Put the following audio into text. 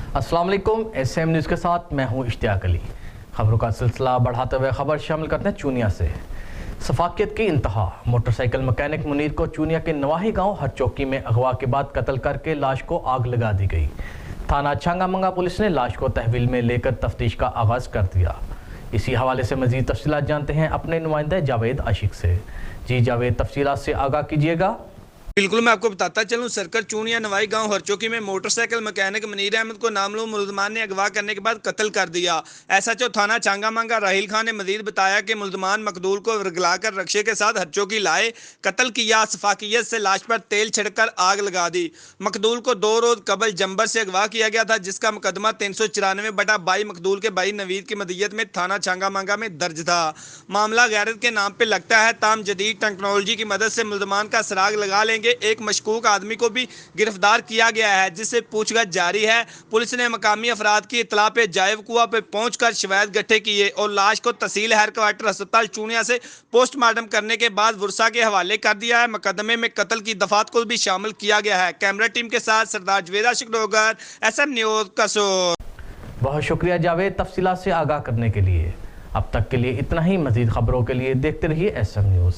अस्सलाम वालेकुम। SM news के साथ मैं हूं इश्तियाक अली। खबरों का सिलसिला बढ़ाते हुए खबर शामिल करते हैं चूनिया से। सफाकियत की इंतहा। मोटरसाइकिल मैकेनिक मुनीर को चूनिया के नवाही गांव हर चौकी में अगवा के बाद कत्ल करके लाश को आग लगा दी गई। थाना छांगामंगा पुलिस ने लाश को तहवील में लेकर तफ्तीश का आगाज कर दिया। इसी हवाले से मजीद तफसीलात जानते हैं अपने नुमाइंदा जावेद आशिक से। जी जावेद, तफसीलात से आगाह कीजिएगा। बिल्कुल, मैं आपको बताता चलूं, सरकर चूनिया नवाई गांव हरचौकी में मोटरसाइकिल मैकेनिक मुनीर अहमद को नामलूम मुलजमान ने अगवा करने के बाद कत्ल कर दिया। SHO थाना छांगामंगा राहिल खान ने मजीद बताया कि मुलजमान मकदूल को वरगलाकर रक्शे के साथ हरचौकी लाए, कत्ल किया। सफाकियत से लाश पर तेल छिड़कर आग लगा दी। मकदूल को 2 रोज कबल जंबर से अगवा किया गया था, जिसका मुकदमा 394/22 मकदूल के भाई नवीद की मदीयत में थाना छांगामंगा में दर्ज था। मामला गैरत के नाम पर लगता है, ताम जदीद टेक्नोलॉजी की मदद से मुलजमान का सराग लगा लेंगे। एक मशकूक आदमी को भी गिरफ्तार किया गया है, जिससे पूछताछ जारी है। पुलिस ने मकामी अफराद की इतला पे जायब कुआ पे पहुंचकर शवायद इकट्ठे किए और लाश को तहसील हेडक्वार्टर अस्पताल चूनिया से पोस्टमार्टम करने के बाद वुरसा के हवाले कर दिया है। मुकदमे में कत्ल की दफात को भी शामिल किया गया है। कैमरा टीम के साथ सरदार जावेद आशिक, SM न्यूज़ कसोर। बहुत शुक्रिया जावेद, तफसीलात से आगाह करने के लिए। अब तक के लिए इतना ही। मजीद खबरों के लिए देखते रहिए SM न्यूज़।